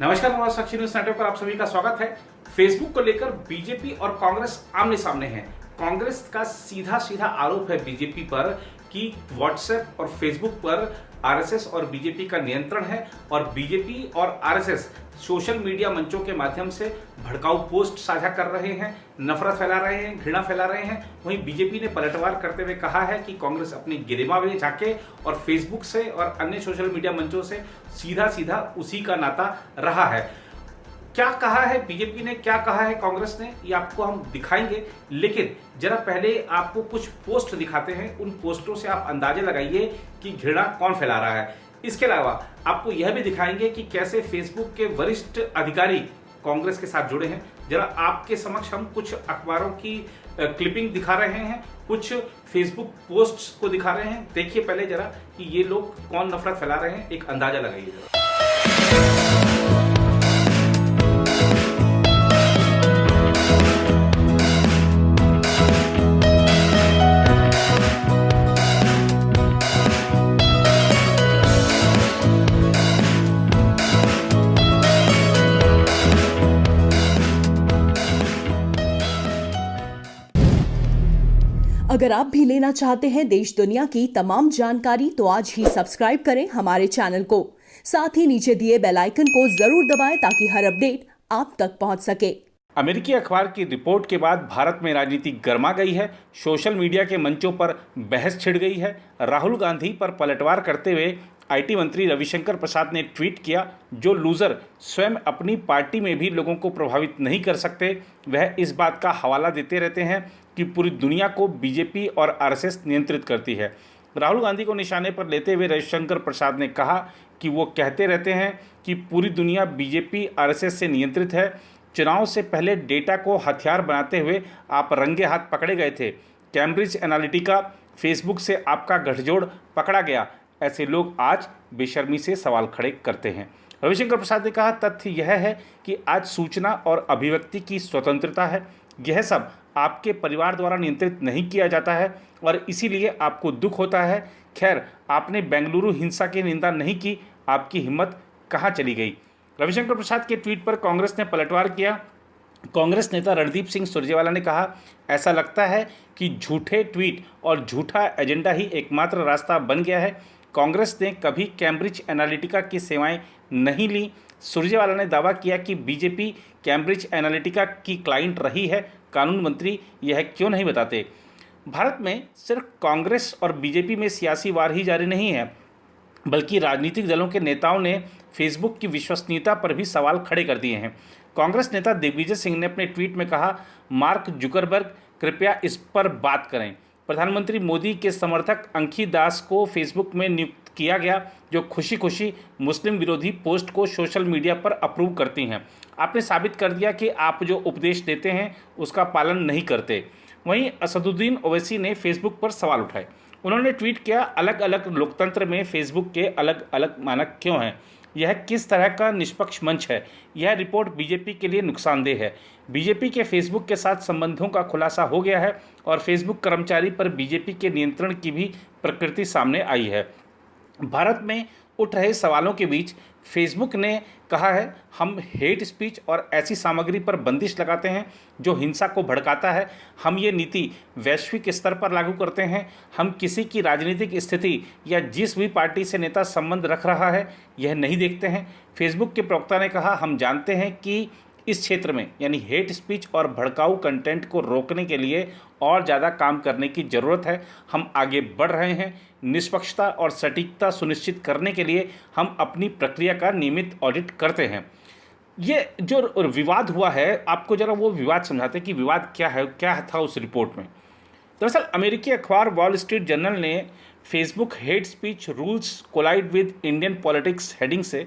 नमस्कार, साक्षी news network पर आप सभी का स्वागत है। फेसबुक को लेकर बीजेपी और कांग्रेस आमने सामने हैं। कांग्रेस का सीधा सीधा आरोप है बीजेपी पर कि व्हाट्सएप और फेसबुक पर आरएसएस और बीजेपी का नियंत्रण है और बीजेपी और आरएसएस सोशल मीडिया मंचों के माध्यम से भड़काऊ पोस्ट साझा कर रहे हैं, नफरत फैला रहे हैं, घृणा फैला रहे हैं। वहीं बीजेपी ने पलटवार करते हुए कहा है कि कांग्रेस अपनी गिरिमा में झांके और फेसबुक से और अन्य सोशल मीडिया मंचों से सीधा सीधा उसी का नाता रहा है। क्या कहा है बीजेपी ने, क्या कहा है कांग्रेस ने, ये आपको हम दिखाएंगे, लेकिन जरा पहले आपको कुछ पोस्ट दिखाते हैं। उन पोस्टों से आप अंदाजा लगाइए कि घृणा कौन फैला रहा है। इसके अलावा आपको यह भी दिखाएंगे कि कैसे फेसबुक के वरिष्ठ अधिकारी कांग्रेस के साथ जुड़े हैं। जरा आपके समक्ष हम कुछ अखबारों की क्लिपिंग दिखा रहे हैं, कुछ फेसबुक पोस्ट्स को दिखा रहे हैं। देखिए पहले जरा कि ये लोग कौन नफरत फैला रहे हैं, एक अंदाजा लगाइए जरा। अगर आप भी लेना चाहते हैं देश दुनिया की तमाम जानकारी तो आज ही सब्सक्राइब करें हमारे चैनल को। साथ ही नीचे दिए बेल आइकन को जरूर दबाएं ताकि हर अपडेट आप तक पहुंच सके। अमेरिकी अखबार की रिपोर्ट के बाद भारत में राजनीति गर्मा गई है। सोशल मीडिया के मंचों पर बहस छिड़ गई है। राहुल गांधी पर पलटवार करते हुए आईटी मंत्री रविशंकर प्रसाद ने ट्वीट किया, जो लूजर स्वयं अपनी पार्टी में भी लोगों को प्रभावित नहीं कर सकते, वह इस बात का हवाला देते रहते हैं कि पूरी दुनिया को बीजेपी और आरएसएस नियंत्रित करती है। राहुल गांधी को निशाने पर लेते हुए रविशंकर प्रसाद ने कहा कि वो कहते रहते हैं कि पूरी दुनिया बीजेपी आरएसएस से नियंत्रित है। चुनाव से पहले डेटा को हथियार बनाते हुए आप रंगे हाथ पकड़े गए थे। कैम्ब्रिज एनालिटिका, फेसबुक से आपका गठजोड़ पकड़ा गया। ऐसे लोग आज बेशर्मी से सवाल खड़े करते हैं। रविशंकर प्रसाद ने कहा, तथ्य यह है कि आज सूचना और अभिव्यक्ति की स्वतंत्रता है। यह सब आपके परिवार द्वारा नियंत्रित नहीं किया जाता है और इसीलिए आपको दुख होता है। खैर, आपने बेंगलुरु हिंसा की निंदा नहीं की, आपकी हिम्मत कहाँ चली गई। रविशंकर प्रसाद के ट्वीट पर कांग्रेस ने पलटवार किया। कांग्रेस नेता रणदीप सिंह सुरजेवाला ने कहा, ऐसा लगता है कि झूठे ट्वीट और झूठा एजेंडा ही एकमात्र रास्ता बन गया है। कांग्रेस ने कभी कैम्ब्रिज एनालिटिका की सेवाएं नहीं ली। सुरजेवाला ने दावा किया कि बीजेपी कैम्ब्रिज एनालिटिका की क्लाइंट रही है। कानून मंत्री यह क्यों नहीं बताते। भारत में सिर्फ कांग्रेस और बीजेपी में सियासी वार ही जारी नहीं है, बल्कि राजनीतिक दलों के नेताओं ने फेसबुक की विश्वसनीयता पर भी सवाल खड़े कर दिए हैं। कांग्रेस नेता दिग्विजय सिंह ने अपने ट्वीट में कहा, मार्क जुकरबर्ग कृपया इस पर बात करें। प्रधानमंत्री मोदी के समर्थक अंकी दास को फेसबुक में नियुक्त किया गया, जो खुशी खुशी मुस्लिम विरोधी पोस्ट को सोशल मीडिया पर अप्रूव करती हैं। आपने साबित कर दिया कि आप जो उपदेश देते हैं उसका पालन नहीं करते। वहीं असदुद्दीन ओवैसी ने फेसबुक पर सवाल उठाए। उन्होंने ट्वीट किया, अलग अलग लोकतंत्र में फेसबुक के अलग अलग मानक क्यों हैं? यह किस तरह का निष्पक्ष मंच है? यह रिपोर्ट बीजेपी के लिए नुकसानदेह है। बीजेपी के फेसबुक के साथ संबंधों का खुलासा हो गया है और फेसबुक कर्मचारी पर बीजेपी के नियंत्रण की भी प्रकृति सामने आई है। भारत में उठ रहे सवालों के बीच फेसबुक ने कहा है, हम हेट स्पीच और ऐसी सामग्री पर बंदिश लगाते हैं जो हिंसा को भड़काता है। हम ये नीति वैश्विक स्तर पर लागू करते हैं। हम किसी की राजनीतिक स्थिति या जिस भी पार्टी से नेता संबंध रख रहा है यह नहीं देखते हैं। फेसबुक के प्रवक्ता ने कहा, हम जानते हैं कि इस क्षेत्र में यानी हेट स्पीच और भड़काऊ कंटेंट को रोकने के लिए और ज़्यादा काम करने की ज़रूरत है। हम आगे बढ़ रहे हैं। निष्पक्षता और सटीकता सुनिश्चित करने के लिए हम अपनी प्रक्रिया का नियमित ऑडिट करते हैं। ये जो विवाद हुआ है, आपको ज़रा वो विवाद समझाते हैं कि विवाद क्या है, क्या था उस रिपोर्ट में। दरअसल अमेरिकी अखबार वॉल स्ट्रीट जर्नल ने Facebook hate speech rules collide with Indian politics heading से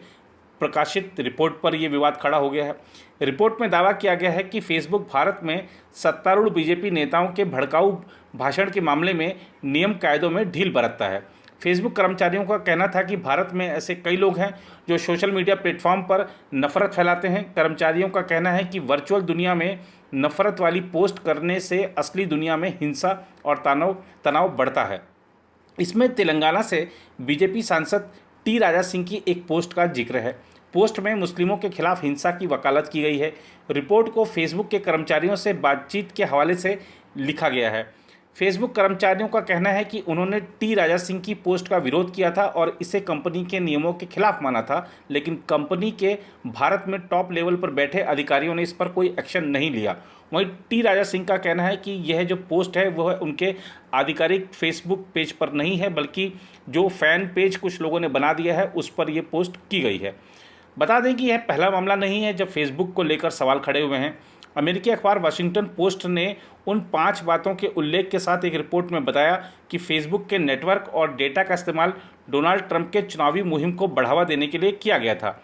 प्रकाशित रिपोर्ट पर यह विवाद खड़ा हो गया है। रिपोर्ट में दावा किया गया है कि फेसबुक भारत में सत्तारूढ़ बीजेपी नेताओं के भड़काऊ भाषण के मामले में नियम कायदों में ढील बरतता है। फेसबुक कर्मचारियों का कहना था कि भारत में ऐसे कई लोग हैं जो सोशल मीडिया प्लेटफॉर्म पर नफरत फैलाते हैं। कर्मचारियों का कहना है कि वर्चुअल दुनिया में नफरत वाली पोस्ट करने से असली दुनिया में हिंसा और तनाव बढ़ता है। इसमें तेलंगाना से बीजेपी सांसद टी राजा सिंह की एक पोस्ट का जिक्र है। पोस्ट में मुस्लिमों के खिलाफ हिंसा की वकालत की गई है। रिपोर्ट को फेसबुक के कर्मचारियों से बातचीत के हवाले से लिखा गया है। फेसबुक कर्मचारियों का कहना है कि उन्होंने टी राजा सिंह की पोस्ट का विरोध किया था और इसे कंपनी के नियमों के खिलाफ माना था, लेकिन कंपनी के भारत में टॉप लेवल पर बैठे अधिकारियों ने इस पर कोई एक्शन नहीं लिया। वहीं टी राजा सिंह का कहना है कि यह जो पोस्ट है वह उनके आधिकारिक फेसबुक पेज पर नहीं है, बल्कि जो फ़ैन पेज कुछ लोगों ने बना दिया है उस पर यह पोस्ट की गई है। बता दें कि यह पहला मामला नहीं है जब फेसबुक को लेकर सवाल खड़े हुए हैं। अमेरिकी अखबार वाशिंगटन पोस्ट ने उन 5 बातों के उल्लेख के साथ एक रिपोर्ट में बताया कि फेसबुक के नेटवर्क और डेटा का इस्तेमाल डोनाल्ड ट्रंप के चुनावी मुहिम को बढ़ावा देने के लिए किया गया था।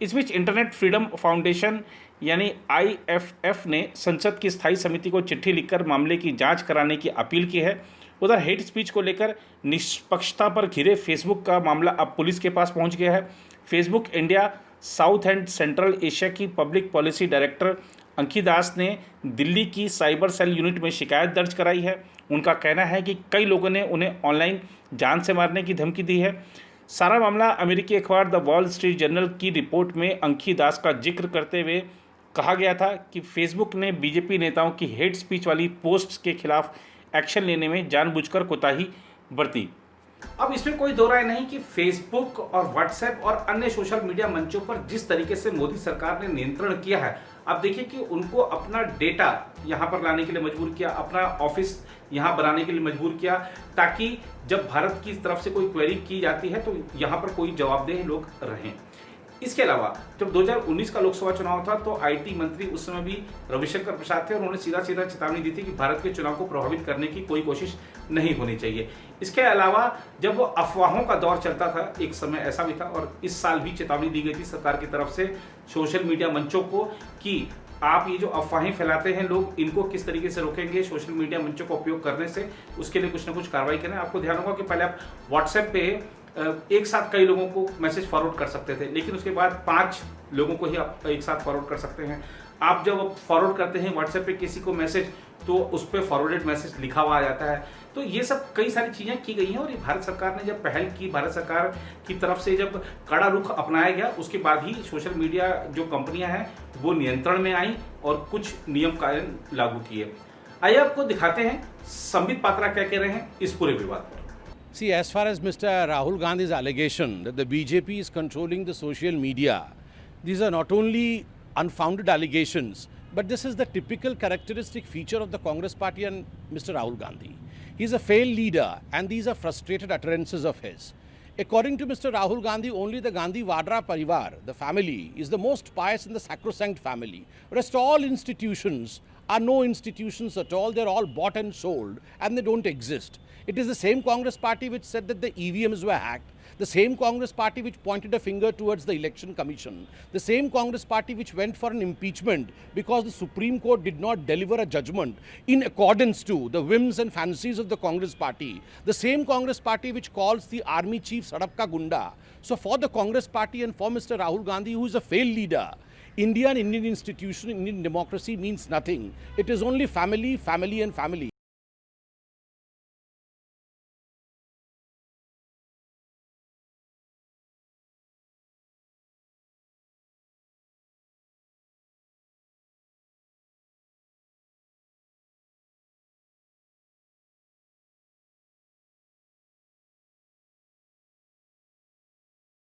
इस बीच इंटरनेट फ्रीडम फाउंडेशन यानी IFF ने संसद की स्थायी समिति को चिट्ठी लिखकर मामले की जांच कराने की अपील की है। उधर हेट स्पीच को लेकर निष्पक्षता पर घिरे फेसबुक का मामला अब पुलिस के पास पहुंच गया है। Facebook India south and central Asia की पब्लिक पॉलिसी डायरेक्टर अंकी दास ने दिल्ली की साइबर सेल यूनिट में शिकायत दर्ज कराई है। उनका कहना है कि कई लोगों ने उन्हें ऑनलाइन जान से मारने की धमकी दी है। सारा मामला अमेरिकी अखबार द वॉल स्ट्रीट जर्नल की रिपोर्ट में अंकी दास का जिक्र करते हुए कहा गया था कि फेसबुक ने बीजेपी नेताओं की हेट स्पीच वाली पोस्ट्स के खिलाफ एक्शन लेने में जानबूझकर कोताही बरती। अब इसमें कोई दो राय नहीं कि फेसबुक और व्हाट्सएप और अन्य सोशल मीडिया मंचों पर जिस तरीके से मोदी सरकार ने नियंत्रण किया है, आप देखिए कि उनको अपना डेटा यहाँ पर लाने के लिए मजबूर किया, अपना ऑफिस यहाँ बनाने के लिए मजबूर किया, ताकि जब भारत की तरफ से कोई क्वेरी की जाती है तो यहाँ पर कोई जवाबदेह लोग रहें। इसके अलावा जब 2019 का लोकसभा चुनाव था तो IT मंत्री उस समय भी रविशंकर प्रसाद थे और उन्होंने सीधा सीधा चेतावनी दी थी कि भारत के चुनाव को प्रभावित करने की कोई कोशिश नहीं होनी चाहिए। इसके अलावा जब वो अफवाहों का दौर चलता था, एक समय ऐसा भी था और इस साल भी चेतावनी दी गई थी सरकार की तरफ से सोशल मीडिया मंचों को कि आप ये जो अफवाहें फैलाते हैं लोग, इनको किस तरीके से रोकेंगे सोशल मीडिया मंचों का उपयोग करने से, उसके लिए कुछ ना कुछ कार्रवाई करें। आपको ध्यान होगा कि पहले आप व्हाट्सएप पे एक साथ कई लोगों को मैसेज फॉरवर्ड कर सकते थे, लेकिन उसके बाद 5 लोगों को ही आप एक साथ फॉरवर्ड कर सकते हैं। आप जब फॉरवर्ड करते हैं व्हाट्सएप पे किसी को मैसेज, तो उस पर फॉरवर्डेड मैसेज लिखा हुआ आ जाता है। तो ये सब कई सारी चीज़ें की गई हैं और ये भारत सरकार ने जब पहल की, भारत सरकार की तरफ से जब कड़ा रुख अपनाया गया, उसके बाद ही सोशल मीडिया जो कंपनियां हैं वो नियंत्रण में आई और कुछ नियम कायन लागू किए। आइए आपको दिखाते हैं संबित पात्रा क्या कह रहे हैं इस पूरे विवाद पर। See, as far as Mr. Rahul Gandhi's allegation that the BJP is controlling the social media, these are not only unfounded allegations, but this is the typical characteristic feature of the Congress party and Mr. Rahul Gandhi. He is a failed leader and these are frustrated utterances of his. According to Mr. Rahul Gandhi, only the Gandhi Vadra Parivar, the family, is the most pious and the sacrosanct family. Rest all institutions are no institutions at all. They're all bought and sold and they don't exist. It is the same Congress party which said that the EVMs were hacked, the same Congress party which pointed a finger towards the Election Commission, the same Congress party which went for an impeachment because the Supreme Court did not deliver a judgment in accordance to the whims and fancies of the Congress party, the same Congress party which calls the army chief Sadapka Gunda. So for the Congress party and for Mr. Rahul Gandhi, who is a failed leader, India and Indian institution, Indian democracy means nothing. It is only family, family and family.